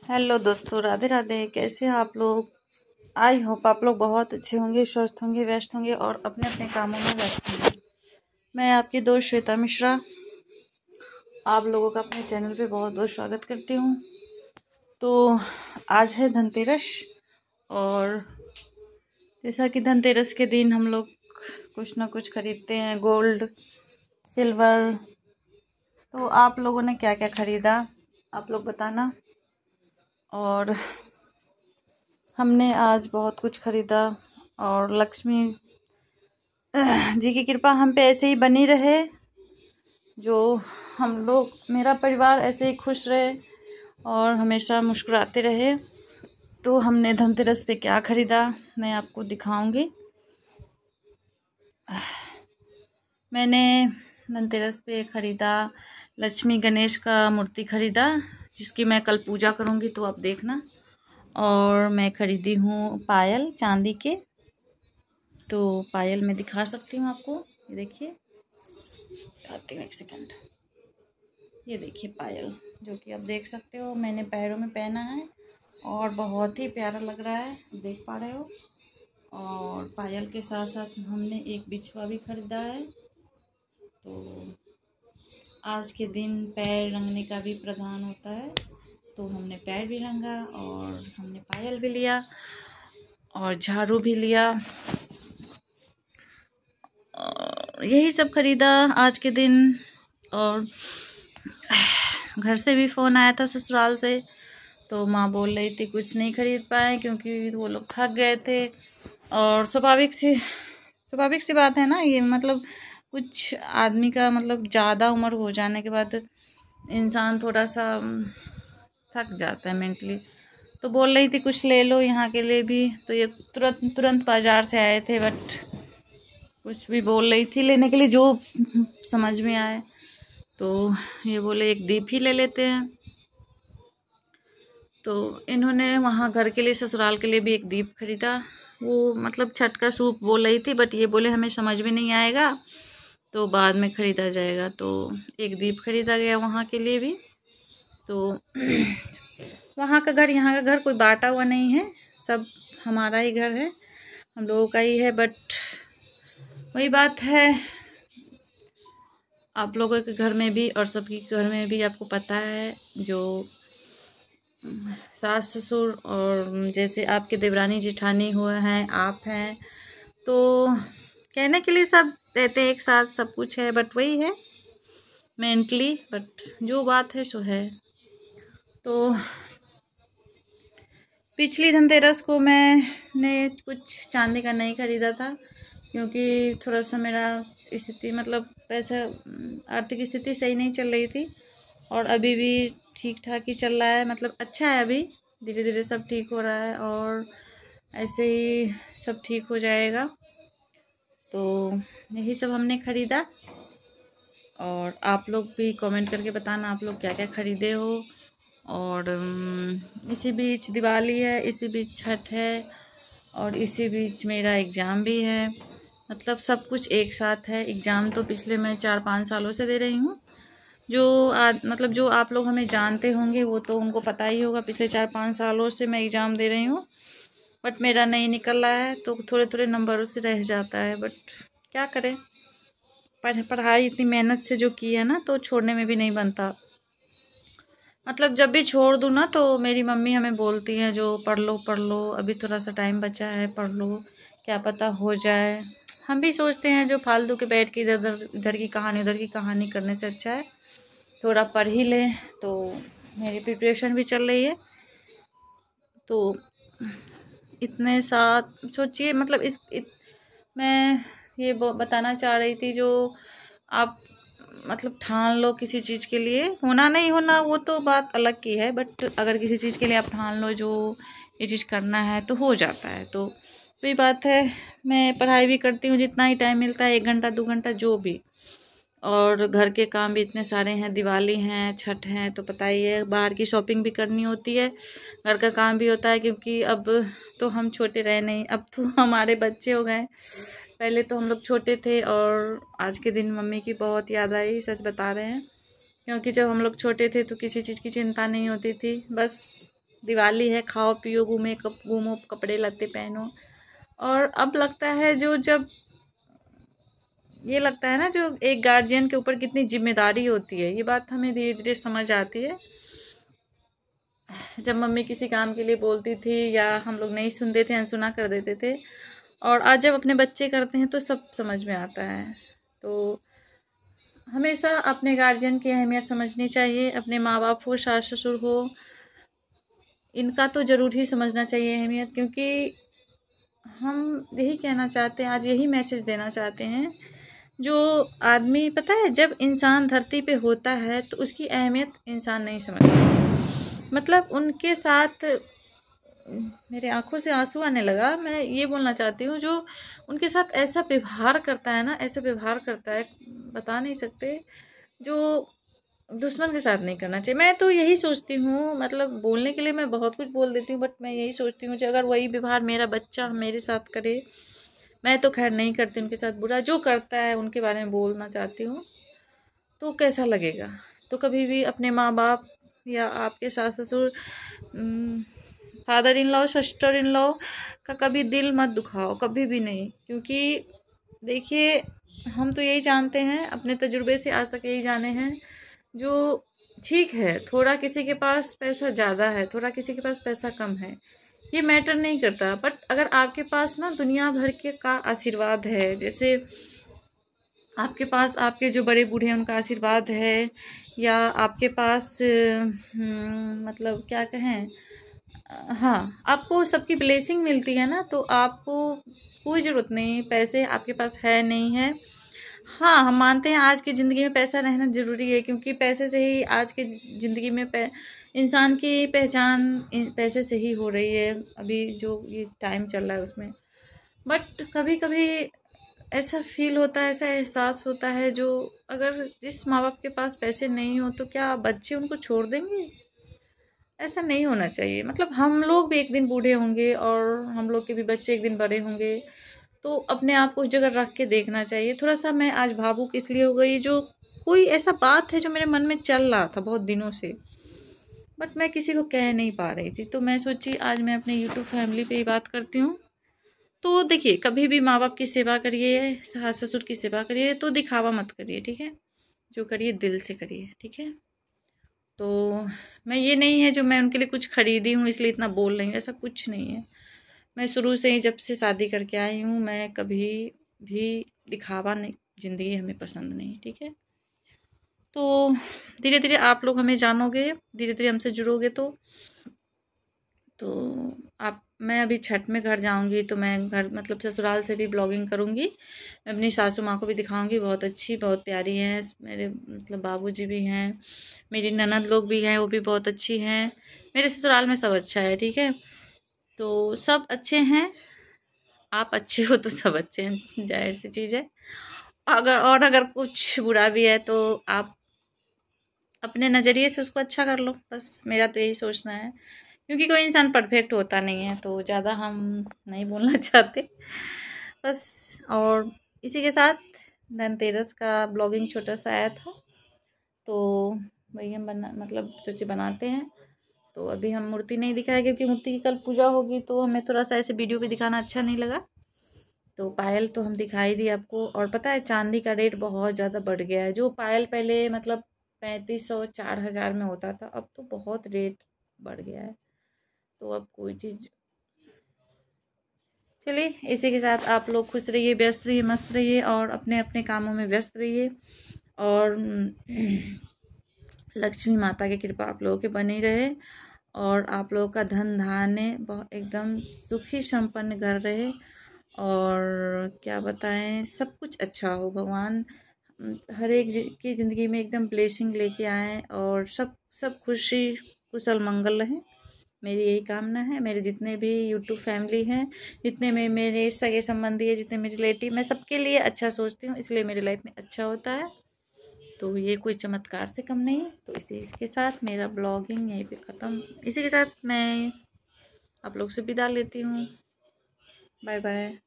Hello दोस्तों, राधे राधे। कैसे हैं आप लोग? आई होप आप लोग बहुत अच्छे होंगे, स्वस्थ होंगे, व्यस्त होंगे और अपने अपने कामों में व्यस्त होंगे। मैं आपकी दोस्त श्वेता मिश्रा आप लोगों का अपने चैनल पे बहुत बहुत स्वागत करती हूँ। तो आज है धनतेरस और जैसा कि धनतेरस के दिन हम लोग कुछ ना कुछ खरीदते हैं, गोल्ड, सिल्वर। तो आप लोगों ने क्या क्या खरीदा आप लोग बताना। और हमने आज बहुत कुछ खरीदा और लक्ष्मी जी की कृपा हम पे ऐसे ही बनी रहे, जो हम लोग, मेरा परिवार ऐसे ही खुश रहे और हमेशा मुस्कुराते रहे। तो हमने धनतेरस पे क्या खरीदा मैं आपको दिखाऊंगी। मैंने धनतेरस पे खरीदा लक्ष्मी गणेश का मूर्ति खरीदा, जिसकी मैं कल पूजा करूंगी, तो आप देखना। और मैं खरीदी हूँ पायल चांदी के। तो पायल मैं दिखा सकती हूँ आपको, ये देखिए, दिखाती हूँ, एक सेकंड। ये देखिए पायल, जो कि आप देख सकते हो, मैंने पैरों में पहना है और बहुत ही प्यारा लग रहा है, देख पा रहे हो। और पायल के साथ साथ हमने एक बिछुआ भी खरीदा है। तो आज के दिन पैर रंगने का भी प्रधान होता है, तो हमने पैर भी रंगा और हमने पायल भी लिया और झाड़ू भी लिया। यही सब खरीदा आज के दिन। और घर से भी फ़ोन आया था ससुराल से, तो माँ बोल रही थी कुछ नहीं खरीद पाए क्योंकि वो लोग थक गए थे। और स्वाभाविक सी बात है ना ये, मतलब कुछ आदमी का मतलब ज़्यादा उम्र हो जाने के बाद इंसान थोड़ा सा थक जाता है मेंटली। तो बोल रही थी कुछ ले लो यहाँ के लिए भी। तो ये तुरंत बाज़ार से आए थे, बट कुछ भी बोल रही थी लेने के लिए जो समझ में आए। तो ये बोले एक दीप ही ले लेते हैं। तो इन्होंने वहाँ घर के लिए, ससुराल के लिए भी एक दीप खरीदा। वो मतलब छठ का सूप बोल रही थी, बट ये बोले हमें समझ में नहीं आएगा, तो बाद में ख़रीदा जाएगा। तो एक दीप खरीदा गया वहाँ के लिए भी। तो वहाँ का घर यहाँ का घर कोई बांटा हुआ नहीं है, सब हमारा ही घर है, हम लोगों का ही है। बट वही बात है, आप लोगों के घर में भी और सबके घर में भी आपको पता है, जो सास ससुर और जैसे आपके देवरानी जेठानी हुए हैं, आप हैं, तो कहने के लिए सब रहते हैं एक साथ, सब कुछ है, बट वही है मेंटली। बट जो बात है सो है। तो पिछली धनतेरस को मैंने कुछ चांदी का नहीं खरीदा था, क्योंकि थोड़ा सा मेरा स्थिति, मतलब पैसा, आर्थिक स्थिति सही नहीं चल रही थी। और अभी भी ठीक ठाक ही चल रहा है, मतलब अच्छा है, अभी धीरे धीरे सब ठीक हो रहा है और ऐसे ही सब ठीक हो जाएगा। तो यही सब हमने ख़रीदा। और आप लोग भी कमेंट करके बताना आप लोग क्या क्या ख़रीदे हो। और इसी बीच दिवाली है, इसी बीच छठ है और इसी बीच मेरा एग्ज़ाम भी है। मतलब सब कुछ एक साथ है। एग्ज़ाम तो पिछले मैं 4-5 सालों से दे रही हूँ। मतलब जो आप लोग हमें जानते होंगे वो तो उनको पता ही होगा, पिछले 4-5 सालों से मैं एग्ज़ाम दे रही हूँ, बट मेरा नहीं निकल रहा है, तो थोड़े थोड़े नंबरों से रह जाता है। बट क्या करें, पढ़ाई इतनी मेहनत से जो की है ना, तो छोड़ने में भी नहीं बनता। मतलब जब भी छोड़ दूँ ना, तो मेरी मम्मी हमें बोलती हैं जो पढ़ लो अभी थोड़ा सा टाइम बचा है, पढ़ लो, क्या पता हो जाए। हम भी सोचते हैं जो फालतू के बैठ के इधर की कहानी उधर की कहानी करने से अच्छा है थोड़ा पढ़ ही लें। तो मेरी प्रिपरेशन भी चल रही है। तो इतने साथ सोचिए, मतलब मैं ये बताना चाह रही थी, जो आप मतलब ठान लो किसी चीज़ के लिए, होना नहीं होना वो तो बात अलग की है, बट अगर किसी चीज़ के लिए आप ठान लो जो ये चीज़ करना है, तो हो जाता है। तो वही बात है, मैं पढ़ाई भी करती हूँ जितना ही टाइम मिलता है, 1 घंटा 2 घंटा जो भी। और घर के काम भी इतने सारे हैं, दिवाली हैं, छठ हैं, तो पता ही है, बाहर की शॉपिंग भी करनी होती है, घर का काम भी होता है, क्योंकि अब तो हम छोटे रहे नहीं, अब तो हमारे बच्चे हो गए। पहले तो हम लोग छोटे थे और आज के दिन मम्मी की बहुत याद आई, सच बता रहे हैं, क्योंकि जब हम लोग छोटे थे तो किसी चीज़ की चिंता नहीं होती थी, बस दिवाली है, खाओ पियो घूमो कपड़े लत्ते पहनो। और अब लगता है जब ये लगता है ना, जो एक गार्जियन के ऊपर कितनी जिम्मेदारी होती है, ये बात हमें धीरे धीरे समझ आती है। जब मम्मी किसी काम के लिए बोलती थी या हम लोग नहीं सुनते थे, अनसुना कर देते थे, और आज जब अपने बच्चे करते हैं तो सब समझ में आता है। तो हमेशा अपने गार्जियन की अहमियत समझनी चाहिए। अपने माँ बाप हो, सास ससुर हो, इनका तो ज़रूर ही समझना चाहिए अहमियत, क्योंकि हम यही कहना चाहते हैं, आज यही मैसेज देना चाहते हैं। जो आदमी, पता है, जब इंसान धरती पे होता है तो उसकी अहमियत इंसान नहीं समझता। मतलब उनके साथ मेरे आंखों से आंसू आने लगा। मैं ये बोलना चाहती हूँ, जो उनके साथ ऐसा व्यवहार करता है ना, ऐसा व्यवहार करता है, बता नहीं सकते, जो दुश्मन के साथ नहीं करना चाहिए। मैं तो यही सोचती हूँ, मतलब बोलने के लिए मैं बहुत कुछ बोल देती हूँ, बट मैं यही सोचती हूँ कि अगर वही व्यवहार मेरा बच्चा मेरे साथ करे, मैं तो खैर नहीं करती उनके साथ बुरा, जो करता है उनके बारे में बोलना चाहती हूँ, तो कैसा लगेगा। तो कभी भी अपने माँ बाप या आपके सास ससुर, father in law, sister in law का कभी दिल मत दुखाओ, कभी भी नहीं। क्योंकि देखिए, हम तो यही जानते हैं, अपने तजुर्बे से आज तक यही जाने हैं, जो ठीक है, थोड़ा किसी के पास पैसा ज़्यादा है, थोड़ा किसी के पास पैसा कम है, ये मैटर नहीं करता। बट अगर आपके पास ना दुनिया भर के का आशीर्वाद है, जैसे आपके पास आपके जो बड़े बूढ़े हैं उनका आशीर्वाद है, या आपके पास मतलब क्या कहें, हाँ, आपको सबकी ब्लेसिंग मिलती है ना, तो आपको कोई ज़रूरत नहीं, पैसे आपके पास है नहीं है। हाँ, हम मानते हैं आज की ज़िंदगी में पैसा रहना ज़रूरी है, क्योंकि पैसे से ही आज की ज़िंदगी में इंसान की पहचान पैसे से ही हो रही है, अभी जो ये टाइम चल रहा है उसमें। बट कभी कभी ऐसा फील होता है, ऐसा एहसास होता है, जो अगर जिस माँ बाप के पास पैसे नहीं हो तो क्या बच्चे उनको छोड़ देंगे? ऐसा नहीं होना चाहिए। मतलब हम लोग भी एक दिन बूढ़े होंगे और हम लोग के भी बच्चे एक दिन बड़े होंगे, तो अपने आप को उस जगह रख के देखना चाहिए। थोड़ा सा मैं आज भावुक इसलिए हो गई, जो कोई ऐसा बात है जो मेरे मन में चल रहा था बहुत दिनों से, बट मैं किसी को कह नहीं पा रही थी। तो मैं सोची आज मैं अपने यूट्यूब फैमिली पे ही बात करती हूँ। तो देखिए, कभी भी माँ बाप की सेवा करिए, सास ससुर की सेवा करिए, तो दिखावा मत करिए, ठीक है? जो करिए दिल से करिए, ठीक है? तो मैं ये नहीं है जो मैं उनके लिए कुछ खरीदी हूँ इसलिए इतना बोल रही हूँ, ऐसा कुछ नहीं है। मैं शुरू से ही, जब से शादी करके आई हूँ, मैं कभी भी दिखावा नहीं, ज़िंदगी हमें पसंद नहीं, ठीक है? तो धीरे धीरे आप लोग हमें जानोगे, धीरे धीरे हमसे जुड़ोगे, तो आप, मैं अभी छठ में घर जाऊंगी, तो मैं घर मतलब ससुराल से भी ब्लॉगिंग करूंगी। मैं अपनी सासू माँ को भी दिखाऊंगी, बहुत अच्छी, बहुत प्यारी हैं। मेरे मतलब बाबूजी भी हैं, मेरी ननद लोग भी हैं, वो भी बहुत अच्छी हैं। मेरे ससुराल में सब अच्छा है, ठीक है? तो सब अच्छे हैं, आप अच्छे हो तो सब अच्छे हैं, जाहिर सी चीज़ है। अगर कुछ बुरा भी है तो आप अपने नज़रिए से उसको अच्छा कर लो, बस मेरा तो यही सोचना है। क्योंकि कोई इंसान परफेक्ट होता नहीं है, तो ज़्यादा हम नहीं बोलना चाहते बस। और इसी के साथ धनतेरस का ब्लॉगिंग छोटा सा आया था, तो वही हम मतलब सोचे बनाते हैं। तो अभी हम मूर्ति नहीं दिखाए, क्योंकि मूर्ति की कल पूजा होगी, तो हमें थोड़ा सा ऐसे वीडियो पे दिखाना अच्छा नहीं लगा। तो पायल तो हम दिखाई दी आपको। और पता है, चांदी का रेट बहुत ज़्यादा बढ़ गया है। जो पायल पहले मतलब 3500 4000 में होता था, अब तो बहुत रेट बढ़ गया है। तो अब कोई चीज़, चलिए इसी के साथ आप लोग खुश रहिए, व्यस्त रहिए, मस्त रहिए, और अपने अपने कामों में व्यस्त रहिए। और लक्ष्मी माता की कृपा आप लोगों के बनी रहे, और आप लोगों का धन धान्य बहुत एकदम सुखी संपन्न घर रहे। और क्या बताएं, सब कुछ अच्छा हो, भगवान हर एक की ज़िंदगी में एकदम ब्लेसिंग लेके आए, और सब खुशी कुशल मंगल रहें, मेरी यही कामना है। मेरे जितने भी यूट्यूब फैमिली हैं, जितने में मेरे सगे संबंधी है, जितने मेरे रिलेटिव, मैं सबके लिए अच्छा सोचती हूँ, इसलिए मेरी लाइफ में अच्छा होता है। तो ये कोई चमत्कार से कम नहीं है। तो इसी के साथ मेरा ब्लॉगिंग यहीं पे ख़त्म। इसी के साथ मैं आप लोग से विदा लेती हूँ। Bye bye.